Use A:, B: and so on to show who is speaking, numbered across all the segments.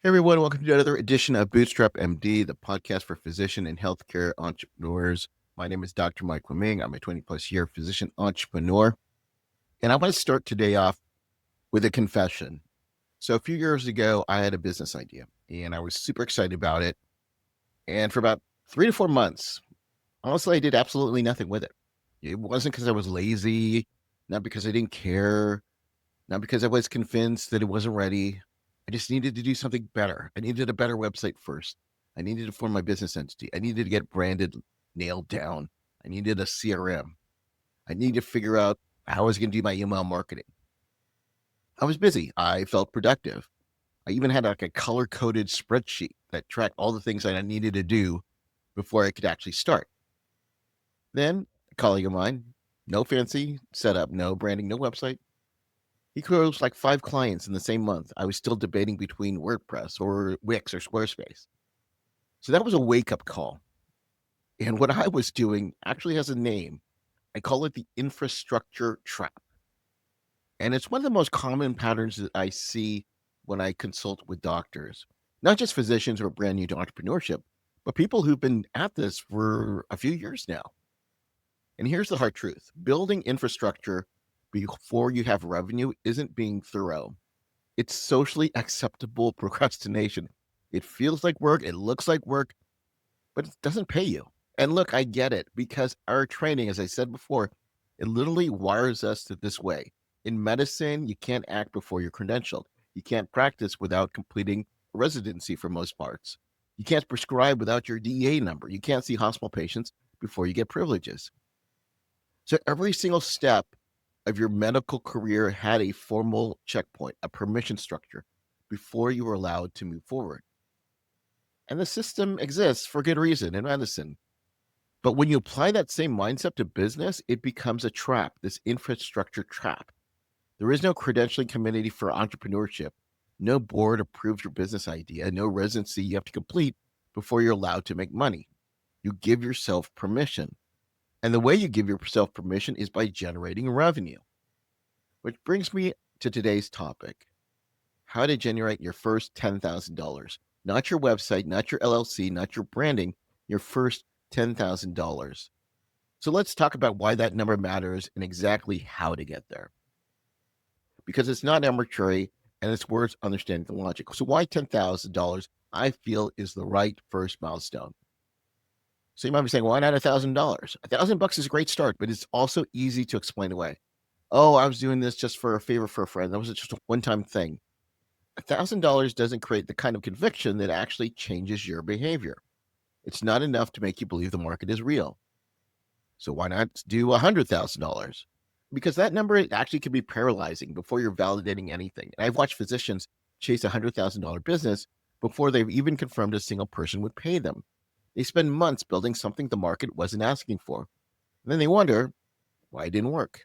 A: Hey everyone, welcome to another edition of Bootstrap MD, the podcast for physician and healthcare entrepreneurs. My name is Dr. Mike Leming. I'm a 20 plus year physician entrepreneur. And I want to start today off with a confession. So a few years ago, I had a business idea and I was super excited about it. And for about 3 to 4 months, honestly, I did absolutely nothing with it. It wasn't because I was lazy, not because I didn't care, not because I was convinced that it wasn't ready. I just needed to do something better. I needed a better website first. I needed to form my business entity. I needed to get branded nailed down. I needed a CRM. I needed to figure out how I was going to do my email marketing. I was busy. I felt productive. I even had like a color coded spreadsheet that tracked all the things that I needed to do before I could actually start. Then a colleague of mine, no fancy setup, no branding, no website, he closed like 5 clients in the same month. I was still debating between WordPress or Wix or Squarespace. So that was a wake up call. And what I was doing actually has a name. I call it the infrastructure trap. And it's one of the most common patterns that I see when I consult with doctors, not just physicians who are brand new to entrepreneurship, but people who've been at this for a few years now. And here's the hard truth: building infrastructure before you have revenue isn't being thorough. It's socially acceptable procrastination. It feels like work, it looks like work, but it doesn't pay you. And look, I get it because our training, as I said before, it literally wires us to this way. In medicine, you can't act before you're credentialed. You can't practice without completing a residency for most parts. You can't prescribe without your DEA number. You can't see hospital patients before you get privileges. So every single step of your medical career had a formal checkpoint, a permission structure before you were allowed to move forward. And the system exists for good reason in medicine. But when you apply that same mindset to business, it becomes a trap, this infrastructure trap. There is no credentialing committee for entrepreneurship, no board approves your business idea, no residency you have to complete before you're allowed to make money. You give yourself permission. And the way you give yourself permission is by generating revenue. Which brings me to today's topic: how to generate your first $10,000. Not your website, not your LLC, not your branding, your first $10,000. So let's talk about why that number matters and exactly how to get there. Because it's not arbitrary and it's worth understanding the logic. So, why $10,000 I feel is the right first milestone? So, you might be saying, why not $1,000? $1,000 is a great start, but it's also easy to explain away. Oh, I was doing this just for a favor for a friend. That was just a one time thing. $1,000 doesn't create the kind of conviction that actually changes your behavior. It's not enough to make you believe the market is real. So why not do $100,000? Because that number actually can be paralyzing before you're validating anything. And I've watched physicians chase a $100,000 business before they've even confirmed a single person would pay them. They spend months building something the market wasn't asking for. And then they wonder why it didn't work.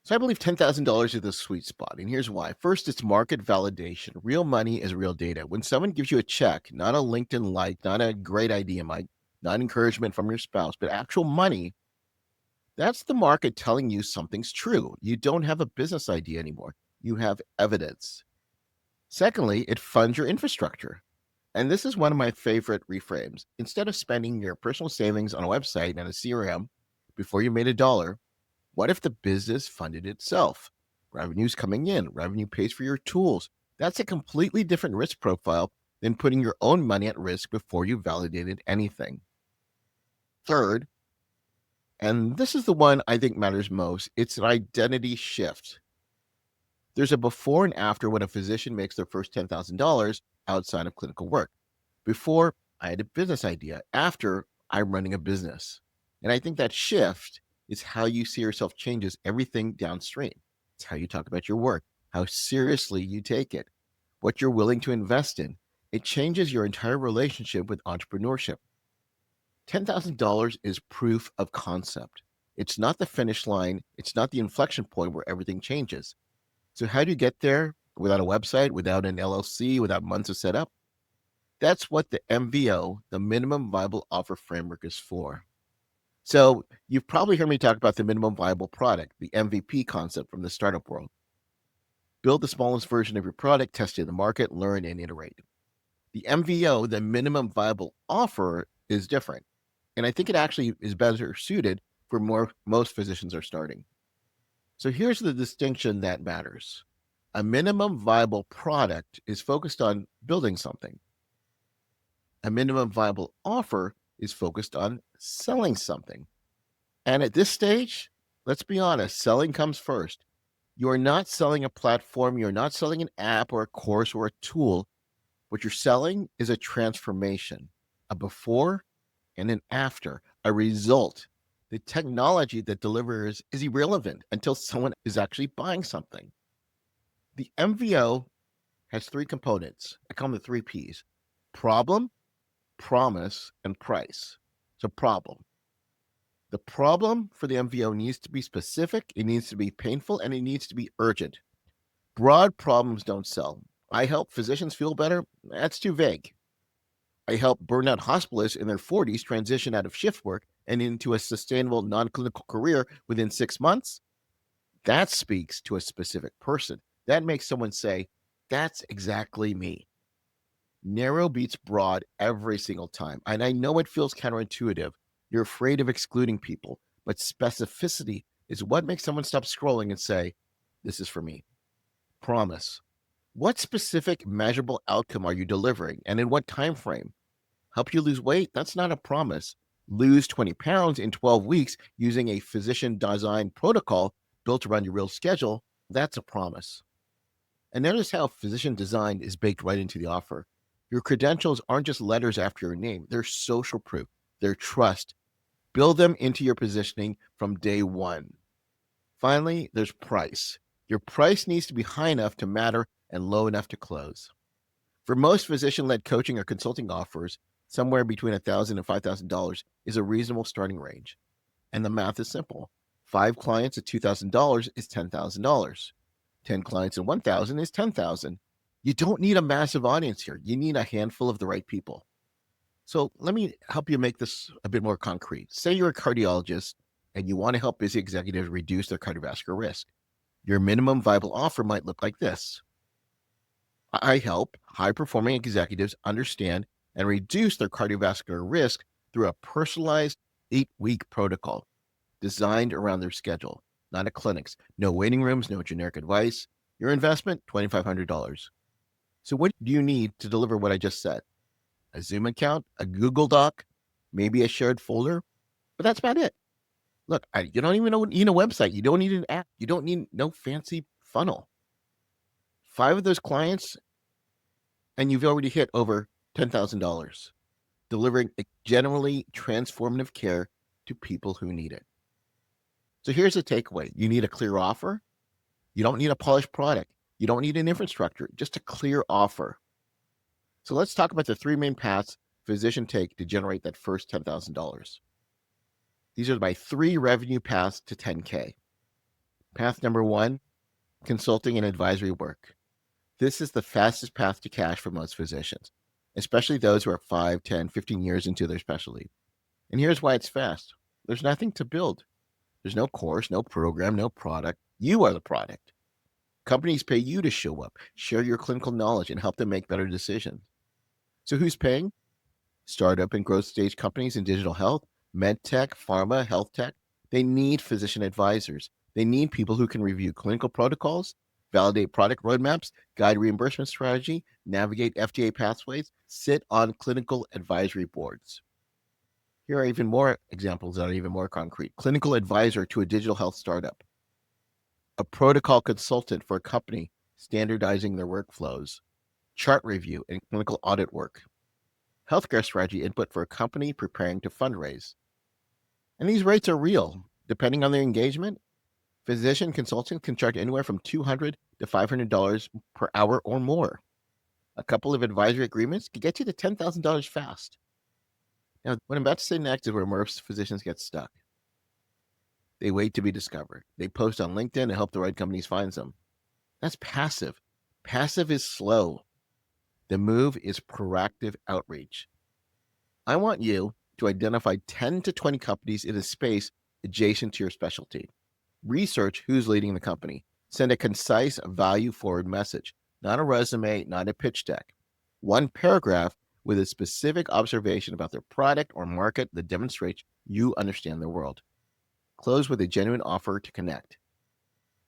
A: So I believe $10,000 is the sweet spot, and here's why. First, it's market validation. Real money is real data. When someone gives you a check, not a LinkedIn like, not a great idea, Mike, not encouragement from your spouse, but actual money, that's the market telling you something's true. You don't have a business idea anymore. You have evidence. Secondly, it funds your infrastructure. And this is one of my favorite reframes. Instead of spending your personal savings on a website and a CRM before you made a dollar, what if the business funded itself? Revenue's coming in, revenue pays for your tools. That's a completely different risk profile than putting your own money at risk before you validated anything. Third, and this is the one I think matters most, it's an identity shift. There's a before and after when a physician makes their first $10,000 outside of clinical work. Before, I had a business idea. After, I'm running a business. And I think that shift is how you see yourself changes everything downstream. It's how you talk about your work, how seriously you take it, what you're willing to invest in. It changes your entire relationship with entrepreneurship. $10,000 is proof of concept. It's not the finish line. It's not the inflection point where everything changes. So how do you get there without a website, without an LLC, without months of setup? That's what the MVO, the minimum viable offer framework, is for. So you've probably heard me talk about the minimum viable product, the MVP concept from the startup world. Build the smallest version of your product, test it in the market, learn and iterate. The MVO, the minimum viable offer, is different. And I think it actually is better suited for most physicians are starting. So here's the distinction that matters. A minimum viable product is focused on building something. A minimum viable offer is focused on selling something. And at this stage, let's be honest, selling comes first. You are not selling a platform, you're not selling an app or a course or a tool. What you're selling is a transformation, a before and an after, a result. The technology that delivers is irrelevant until someone is actually buying something. The MVO has three components. I call them the three P's: problem, promise, and price. So, problem. The problem for the MVO needs to be specific, it needs to be painful, and it needs to be urgent. Broad problems don't sell. I help physicians feel better. That's too vague. I help burnout hospitalists in their 40s transition out of shift work and into a sustainable non clinical career within 6 months. That speaks to a specific person. That makes someone say, that's exactly me. Narrow beats broad every single time. And I know it feels counterintuitive. You're afraid of excluding people, but specificity is what makes someone stop scrolling and say, this is for me. Promise. What specific measurable outcome are you delivering and in what time frame? Help you lose weight? That's not a promise. Lose 20 pounds in 12 weeks using a physician designed protocol built around your real schedule? That's a promise. And notice how physician design is baked right into the offer. Your credentials aren't just letters after your name, they're social proof, they're trust. Build them into your positioning from day one. Finally, there's price. Your price needs to be high enough to matter and low enough to close. For most physician-led coaching or consulting offers, somewhere between $1,000 and $5,000 is a reasonable starting range. And the math is simple. 5 clients at $2,000 is $10,000. 10 clients at $1,000 is $10,000. You don't need a massive audience here. You need a handful of the right people. So let me help you make this a bit more concrete. Say you're a cardiologist and you want to help busy executives reduce their cardiovascular risk. Your minimum viable offer might look like this. I help high-performing executives understand and reduce their cardiovascular risk through a personalized 8-week protocol designed around their schedule, not a clinic's. No waiting rooms, no generic advice. Your investment, $2,500. So what do you need to deliver what I just said? A Zoom account, a Google Doc, maybe a shared folder, but that's about it. Look, you don't even need a website. You don't need an app. You don't need no fancy funnel. 5 of those clients, and you've already hit over $10,000, delivering a generally transformative care to people who need it. So here's the takeaway. You need a clear offer. You don't need a polished product. You don't need an infrastructure, just a clear offer. So let's talk about the 3 main paths physicians take to generate that first $10,000. These are my 3 revenue paths to 10K. Path number 1, consulting and advisory work. This is the fastest path to cash for most physicians, especially those who are 5, 10, 15 years into their specialty. And here's why it's fast. There's nothing to build. There's no course, no program, no product. You are the product. Companies pay you to show up, share your clinical knowledge, and help them make better decisions. So who's paying? Startup and growth stage companies in digital health, med tech, pharma, health tech. They need physician advisors. They need people who can review clinical protocols, validate product roadmaps, guide reimbursement strategy, navigate FDA pathways, sit on clinical advisory boards. Here are even more examples that are even more concrete. Clinical advisor to a digital health startup. A protocol consultant for a company standardizing their workflows. Chart review and clinical audit work. Healthcare strategy input for a company preparing to fundraise. And these rates are real. Depending on their engagement, physician consultants can charge anywhere from $200 to $500 per hour or more. A couple of advisory agreements can get you to $10,000 fast. Now, what I'm about to say next is where most physicians get stuck. They wait to be discovered. They post on LinkedIn and hope the right companies finds them. That's passive. Passive is slow. The move is proactive outreach. I want you to identify 10 to 20 companies in a space adjacent to your specialty. Research who's leading the company. Send a concise, value-forward message, not a resume, not a pitch deck. One paragraph with a specific observation about their product or market that demonstrates you understand their world. Close with a genuine offer to connect.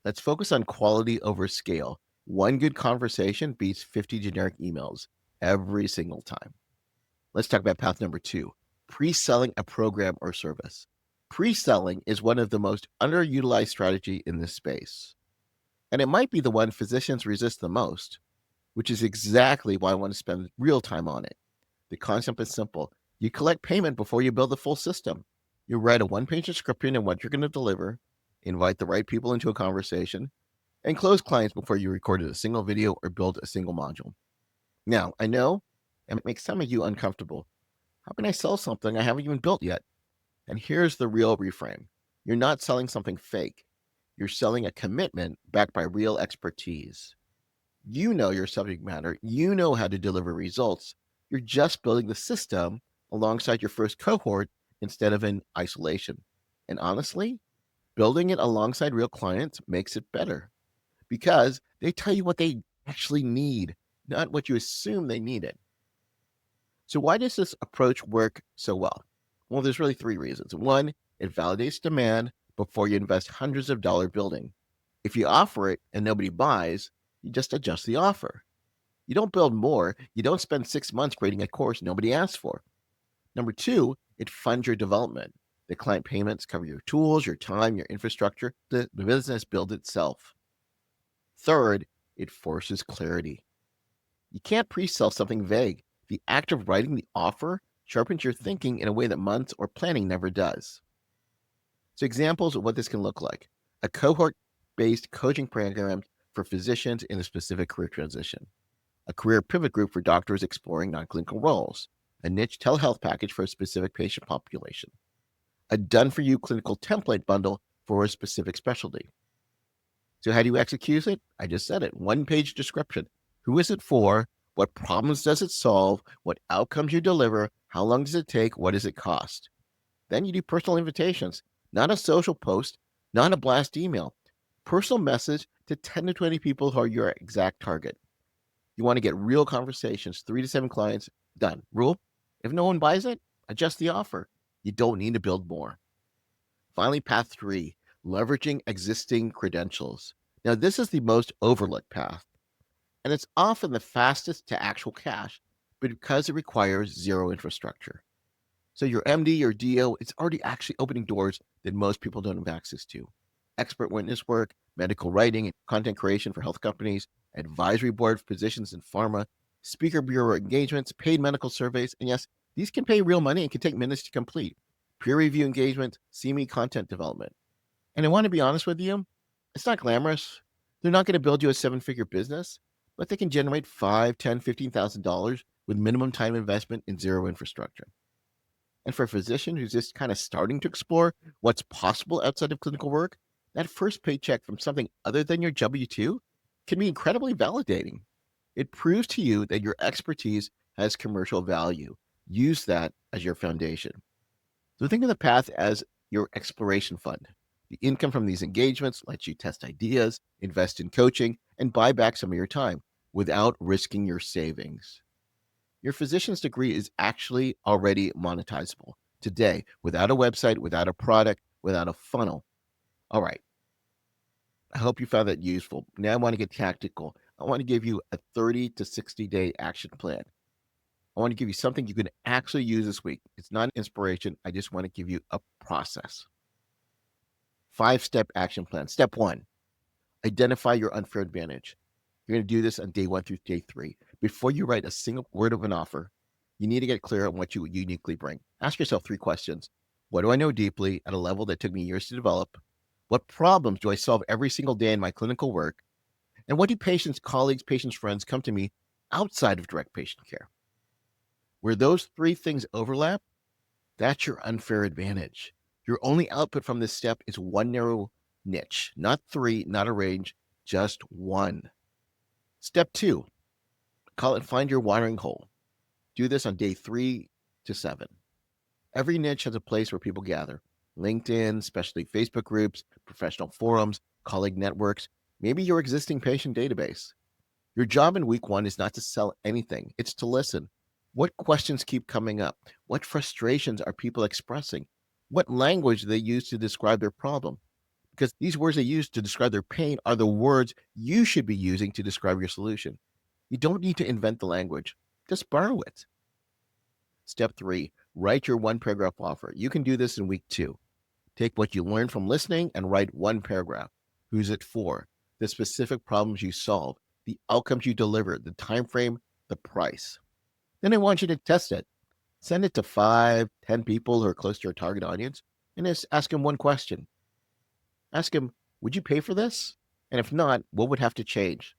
A: Let's focus on quality over scale. One good conversation beats 50 generic emails every single time. Let's talk about path number 2, pre-selling a program or service. Pre-selling is one of the most underutilized strategy in this space. And it might be the one physicians resist the most, which is exactly why I want to spend real time on it. The concept is simple. You collect payment before you build the full system. You write a one-page description of what you're going to deliver, invite the right people into a conversation, and close clients before you recorded a single video or build a single module. Now, I know it makes some of you uncomfortable. How can I sell something I haven't even built yet? And here's the real reframe. You're not selling something fake. You're selling a commitment backed by real expertise. You know your subject matter. You know how to deliver results. You're just building the system alongside your first cohort instead of in isolation. And honestly, building it alongside real clients makes it better because they tell you what they actually need, not what you assume they needed. So, why does this approach work so well? Well, there's really 3 reasons. One, it validates demand before you invest hundreds of dollars building. If you offer it and nobody buys, you just adjust the offer. You don't build more. You don't spend 6 months creating a course nobody asked for. Number 2, it funds your development. The client payments cover your tools, your time, your infrastructure. The business builds itself. Third, it forces clarity. You can't pre-sell something vague. The act of writing the offer sharpens your thinking in a way that months or planning never does. So examples of what this can look like. A cohort-based coaching program for physicians in a specific career transition. A career pivot group for doctors exploring non-clinical roles. A niche telehealth package for a specific patient population. A done-for-you clinical template bundle for a specific specialty. So how do you execute it? I just said it. One-page description. Who is it for? What problems does it solve? What outcomes you deliver? How long does it take? What does it cost? Then you do personal invitations, not a social post, not a blast email. Personal message to 10 to 20 people who are your exact target. You want to get real conversations, 3 to 7 clients, done. Rule, if no one buys it, adjust the offer. You don't need to build more. Finally, path 3, leveraging existing credentials. Now, this is the most overlooked path, and it's often the fastest to actual cash, but because it requires zero infrastructure. So your MD or DO, it's already actually opening doors that most people don't have access to. Expert witness work, medical writing, and content creation for health companies, advisory board positions in pharma, speaker bureau engagements, paid medical surveys, and yes, these can pay real money and can take minutes to complete. Peer review engagement, CME content development. And I want to be honest with you, it's not glamorous. They're not going to build you a 7-figure business, but they can generate $5, $10, $15,000 with minimum time investment and zero infrastructure. And for a physician who's just kind of starting to explore what's possible outside of clinical work, that first paycheck from something other than your W-2 can be incredibly validating. It proves to you that your expertise has commercial value. Use that as your foundation. So think of the path as your exploration fund. The income from these engagements lets you test ideas, invest in coaching, and buy back some of your time without risking your savings. Your physician's degree is actually already monetizable today without a website, without a product, without a funnel. All right. I hope you found that useful. Now I want to get tactical. I want to give you a 30 to 60-day action plan. I want to give you something you can actually use this week. It's not inspiration. I just want to give you a process. 5-step action plan. Step 1, identify your unfair advantage. You're going to do this on day 1 through day 3. Before you write a single word of an offer, you need to get clear on what you uniquely bring. Ask yourself 3 questions. What do I know deeply at a level that took me years to develop? What problems do I solve every single day in my clinical work? And what do patients, colleagues, patients, friends come to me outside of direct patient care? Where those 3 things overlap, that's your unfair advantage. Your only output from this step is one narrow niche, not 3, not a range, just one. Step 2, call it find your watering hole. Do this on day 3 to 7. Every niche has a place where people gather. LinkedIn, specialty Facebook groups, professional forums, colleague networks, maybe your existing patient database. Your job in week one is not to sell anything, it's to listen. What questions keep coming up? What frustrations are people expressing? What language do they use to describe their problem? Because these words they use to describe their pain are the words you should be using to describe your solution. You don't need to invent the language, just borrow it. Step three, write your one paragraph offer. You can do this in week two. Take what you learned from listening and write one paragraph. Who's it for? The specific problems you solve, the outcomes you deliver, the time frame, the price. Then I want you to test it. Send it to 5, 10 people who are close to your target audience and just ask them one question. Ask them, would you pay for this? And if not, what would have to change?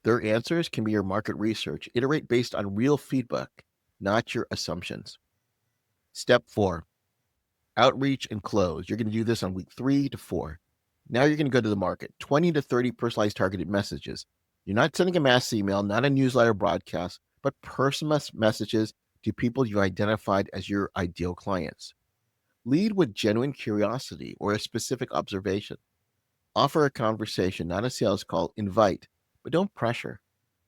A: Their answers can be your market research. Iterate based on real feedback, not your assumptions. Step four, outreach and close. You're going to do this on week 3 to 4. Now you're going to go to the market, 20 to 30 personalized targeted messages. You're not sending a mass email, not a newsletter broadcast, but personalized messages to people you identified as your ideal clients. Lead with genuine curiosity or a specific observation. Offer a conversation, not a sales call. Invite, but don't pressure.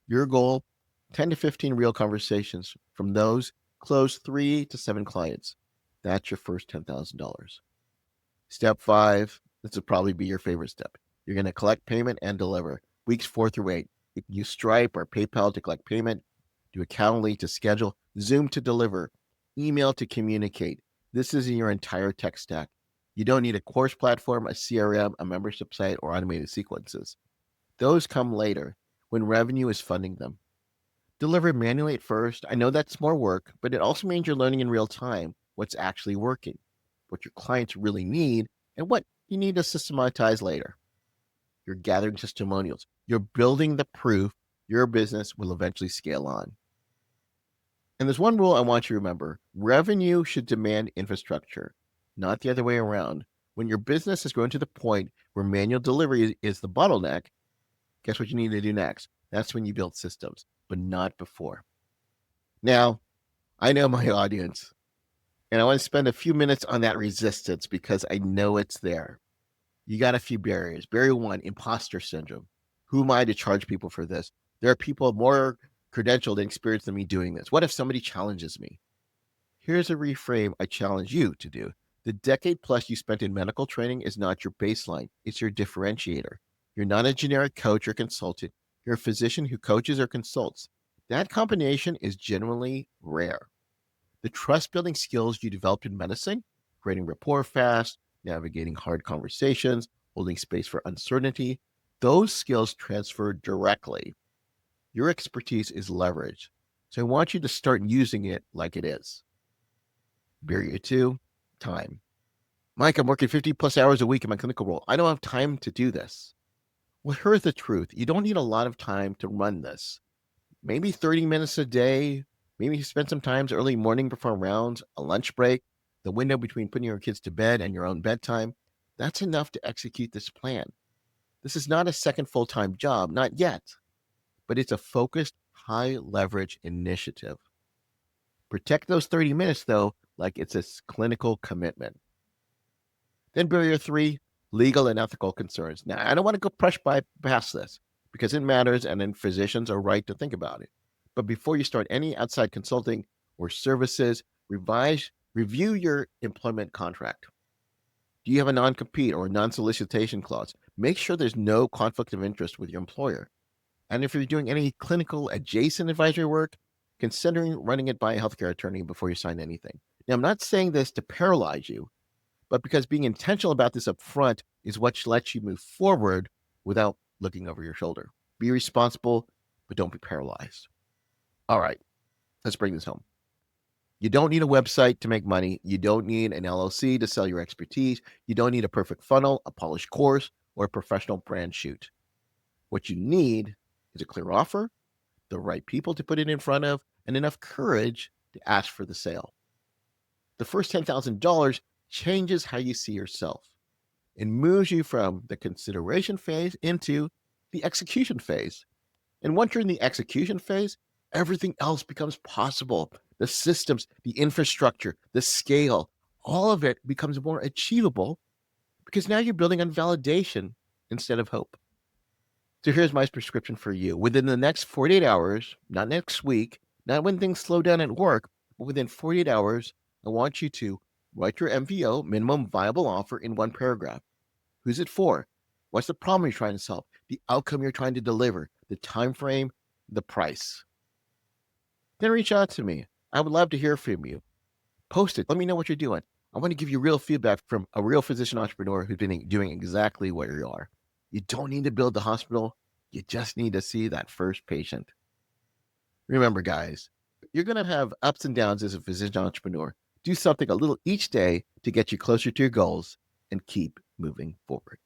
A: Your goal, 10 to 15 real conversations. From those, close 3 to 7 clients. That's your first $10,000. Step 5, this will probably be your favorite step. You're going to collect payment and deliver. Weeks 4 through 8. You can use Stripe or PayPal to collect payment, do a Calendly to schedule, Zoom to deliver, email to communicate. This is in your entire tech stack. You don't need a course platform, a CRM, a membership site, or automated sequences. Those come later when revenue is funding them. Deliver manually at first. I know that's more work, but it also means you're learning in real time what's actually working, what your clients really need, and what you need to systematize later. You're gathering testimonials. You're building the proof your business will eventually scale on. And there's one rule I want you to remember. Revenue should demand infrastructure, not the other way around. When your business is growing to the point where manual delivery is the bottleneck, guess what you need to do next? That's when you build systems, but not before. Now, I know my audience, and I want to spend a few minutes on that resistance because I know it's there. You got a few barriers. Barrier one, imposter syndrome. Who am I to charge people for this? There are people more credentialed and experienced than me doing this. What if somebody challenges me? Here's a reframe I challenge you to do. The decade plus you spent in medical training is not your baseline, it's your differentiator. You're not a generic coach or consultant. You're a physician who coaches or consults. That combination is genuinely rare. The trust building skills you developed in medicine, creating rapport fast, navigating hard conversations, holding space for uncertainty, those skills transfer directly. Your expertise is leverage. So I want you to start using it like it is. Barrier two, time. Mike, I'm working 50 plus hours a week in my clinical role. I don't have time to do this. Well, here's the truth. You don't need a lot of time to run this. Maybe 30 minutes a day. Maybe you spend some times early morning before rounds, a lunch break, the window between putting your kids to bed and your own bedtime. That's enough to execute this plan. This is not a second full-time job, not yet, but it's a focused, high leverage initiative. Protect those 30 minutes, though, like it's a clinical commitment. Then barrier three, legal and ethical concerns. Now, I don't want to go past this because it matters and then physicians are right to think about it. But before you start any outside consulting or services, review your employment contract. Do you have a non-compete or a non-solicitation clause? Make sure there's no conflict of interest with your employer. And if you're doing any clinical adjacent advisory work, considering running it by a healthcare attorney before you sign anything. Now, I'm not saying this to paralyze you, but because being intentional about this up front is what lets you move forward without looking over your shoulder. Be responsible, but don't be paralyzed. All right, let's bring this home. You don't need a website to make money. You don't need an LLC to sell your expertise. You don't need a perfect funnel, a polished course, or a professional brand shoot. What you need is a clear offer, the right people to put it in front of, and enough courage to ask for the sale. The first $10,000 changes how you see yourself and moves you from the consideration phase into the execution phase. And once you're in the execution phase, everything else becomes possible. The systems, the infrastructure, the scale, all of it becomes more achievable because now you're building on validation instead of hope. So here's my prescription for you. Within the next 48 hours, not next week, not when things slow down at work, but within 48 hours, I want you to write your MVO, minimum viable offer, in one paragraph. Who's it for? What's the problem you're trying to solve? The outcome you're trying to deliver, the time frame, the price. Then reach out to me. I would love to hear from you. Post it. Let me know what you're doing. I want to give you real feedback from a real physician entrepreneur who's been doing exactly what you are. You don't need to build the hospital. You just need to see that first patient. Remember, guys, you're going to have ups and downs as a physician entrepreneur. Do something a little each day to get you closer to your goals and keep moving forward.